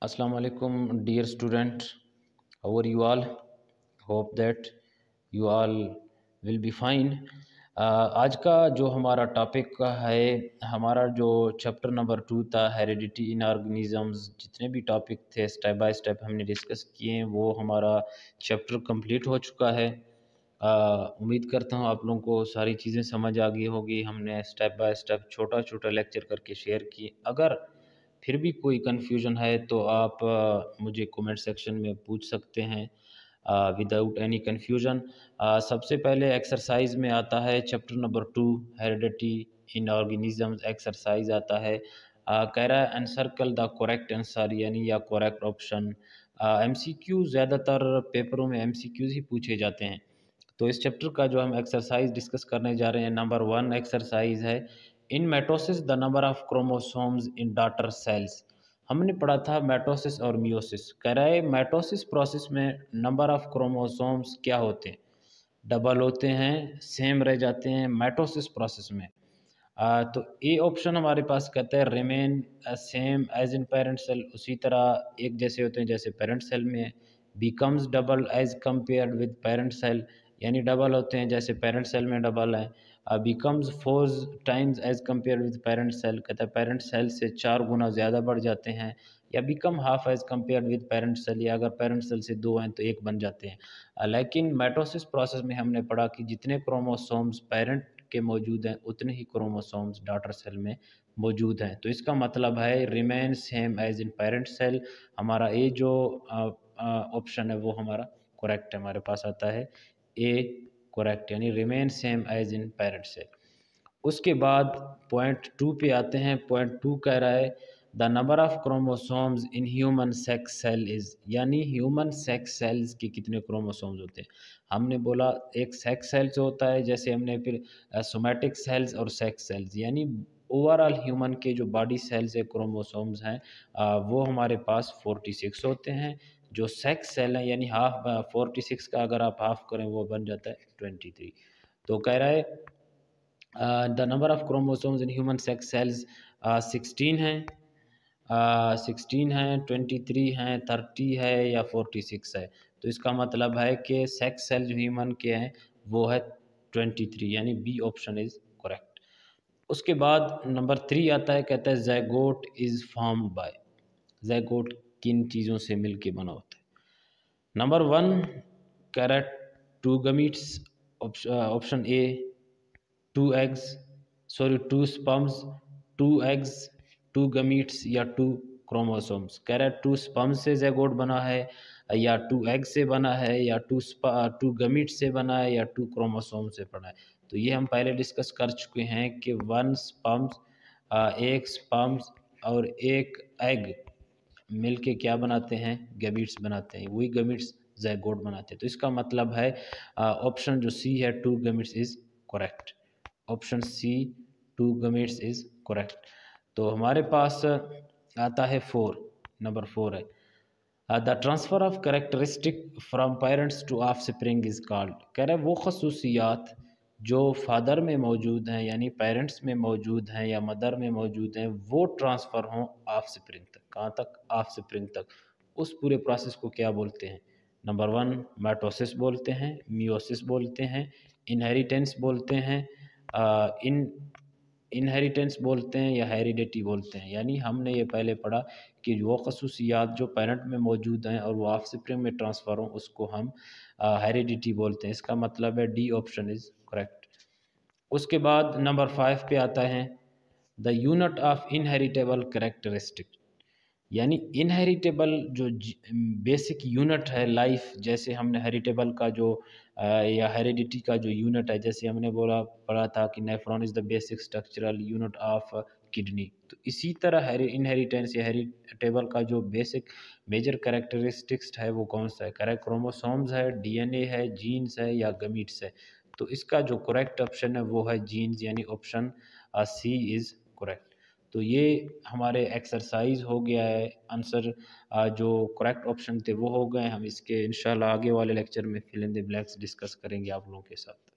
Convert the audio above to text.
Assalamu alaikum dear student, how are you all? Hope that you all will be fine. आज का जो हमारा topic का है, हमारा जो चैप्टर नंबर 2 था हेरिडिटी इन ऑर्गेनिजम्स, जितने भी टॉपिक थे स्टेप बाय स्टेप हमने डिस्कस किए हैं, वो हमारा चैप्टर कंप्लीट हो चुका है। उम्मीद करता हूँ आप लोगों को सारी चीज़ें समझ आ गई होगी। हमने स्टेप बाय स्टेप छोटा छोटा लेक्चर करके शेयर किए। अगर फिर भी कोई कन्फ्यूजन है तो आप मुझे कमेंट सेक्शन में पूछ सकते हैं विदाउट एनी कन्फ्यूजन। सबसे पहले एक्सरसाइज में आता है चैप्टर नंबर 2 हेरिडिटी इन ऑर्गेनिजम्स। एक्सरसाइज आता है, कह रहा है एनसर्कल द करेक्ट आंसर यानी या करेक्ट ऑप्शन। एमसीक्यू ज़्यादातर पेपरों में एमसीक्यूज ही पूछे जाते हैं। तो इस चैप्टर का जो हम एक्सरसाइज डिस्कस करने जा रहे हैं, नंबर 1 एक्सरसाइज है in mitosis the number of chromosomes in daughter cells. हमने पढ़ा था मेटोसिस और मियोसिस। कह रहा है मेटोसिस प्रोसेस में नंबर ऑफ क्रोमोसोम्स क्या होते हैं, डबल होते हैं, सेम रह जाते हैं मेटोसिस प्रोसेस में। तो ए ऑप्शन हमारे पास कहता है remain same as in parent cell, उसी तरह एक जैसे होते हैं जैसे पेरेंट सेल में। Becomes double as compared with parent cell, यानी डबल होते हैं जैसे पेरेंट सेल में डबल है। Becomes 4 times as compare with parent cell, कहता है पेरेंट सेल से 4 गुना ज़्यादा बढ़ जाते हैं। या become half as compare with parent cell, या अगर पेरेंट सेल से 2 हैं तो 1 बन जाते हैं। लेकिन मेटोसिस प्रोसेस में हमने पढ़ा कि जितने क्रोमोसोम्स पेरेंट के मौजूद हैं उतने ही क्रोमोसोम्स डॉटर सेल में मौजूद हैं। तो इसका मतलब है remain same as in parent cell. हमारा ए जो ऑप्शन है वो हमारा करेक्ट है, हमारे पास आता है ए करेक्ट, यानी remain same as in parent cell. उसके बाद पॉइंट 2 पे आते हैं। पॉइंट 2 कह रहा है the number of chromosomes in human sex cell is, यानी ह्यूमन सेक्स सेल्स के कितने क्रोमोसोम्स होते हैं। हमने बोला एक सेक्स सेल्स होता है, जैसे हमने फिर सोमैटिक सेल्स और सेक्स सेल्स, यानी ओवरऑल ह्यूमन के जो बॉडी सेल्स है क्रोमोसोम्स हैं वो हमारे पास 46 होते हैं। जो सेक्स सेल है यानी हाफ 46 का अगर आप हाफ करें वो बन जाता है 23। तो कह रहा है the number of chromosomes in human sex sales 16 हैं, 16 हैं, 23 हैं, 30 है या 46 है। तो इसका मतलब है कि सेक्स सेल जो ह्यूमन के हैं वो है 23, यानी बी ऑप्शन इज करेक्ट। उसके बाद नंबर 3 आता है, कहता है zygote is formed by. Zygote किन चीज़ों से मिलके बना होता है। नंबर 1 कैरेट 2 gametes, option A 2 eggs, sorry 2 sperms, 2 eggs, 2 gametes या 2 क्रोमोसोम्स। कैरेट 2 स्पर्म से ज़ैगोट बना है, या 2 एग से बना है, या 2 गमीट से बना है, या 2 क्रोमोसोम से बना है। तो ये हम पहले डिस्कस कर चुके हैं कि 1 स्पर्म्स, एक स्पर्म्स और एक एग मिलके क्या बनाते हैं, गमीट्स बनाते हैं, वही गमीट्स ज़ैगोट बनाते हैं। तो इसका मतलब है ऑप्शन जो सी है 2 gametes is correct. Option C 2 gametes is correct. तो हमारे पास आता है 4, नंबर 4 है the transfer of characteristic from parents to offspring is called. कह रहे हैं वो खसूसियात जो फादर में मौजूद हैं यानी पेरेंट्स में मौजूद हैं या मदर में मौजूद हैं वो ट्रांसफ़र हों ऑफ स्प्रिंग तक। कहाँ तक? ऑफ स्प्रिंग तक। उस पूरे प्रोसेस को क्या बोलते हैं? नंबर 1 माइटोसिस बोलते हैं, मियोसिस बोलते हैं, इनहेरिटेंस बोलते हैं, इन इनहेरिटेंस बोलते हैं, या हेरिडिटी बोलते हैं। यानी हमने ये पहले पढ़ा कि वो खसूसियात जो पेरेंट में मौजूद हैं और वो ऑफस्प्रिंग में ट्रांसफ़र हों उसको हम हेरिडिटी बोलते हैं। इसका मतलब है डी ऑप्शन इज़ करेक्ट। उसके बाद नंबर 5 पे आता है the unit of inheritable characteristic, यानी इनहेरिटेबल जो बेसिक यूनिट है लाइफ, जैसे हमने हेरिटेबल का जो या हेरिडिटी का जो यूनिट है, जैसे हमने बोला पढ़ा था कि nephron is the basic structural unit of kidney. तो इसी तरह इनहेरिटेंस या हेरिटेबल का जो बेसिक मेजर करेक्टरिस्टिक्स है वो कौन सा है? करेक्ट क्रोमोसोम्स है, डीएनए है, जीन्स है, या गमीट्स है। तो इसका जो करेक्ट ऑप्शन है वो है जीन्स, यानी ऑप्शन सी इज़ करेक्ट। तो ये हमारे एक्सरसाइज हो गया है, आंसर जो करेक्ट ऑप्शन थे वो हो गए। हम इसके इंशाल्लाह आगे वाले लेक्चर में fill in the blanks discuss करेंगे आप लोगों के साथ।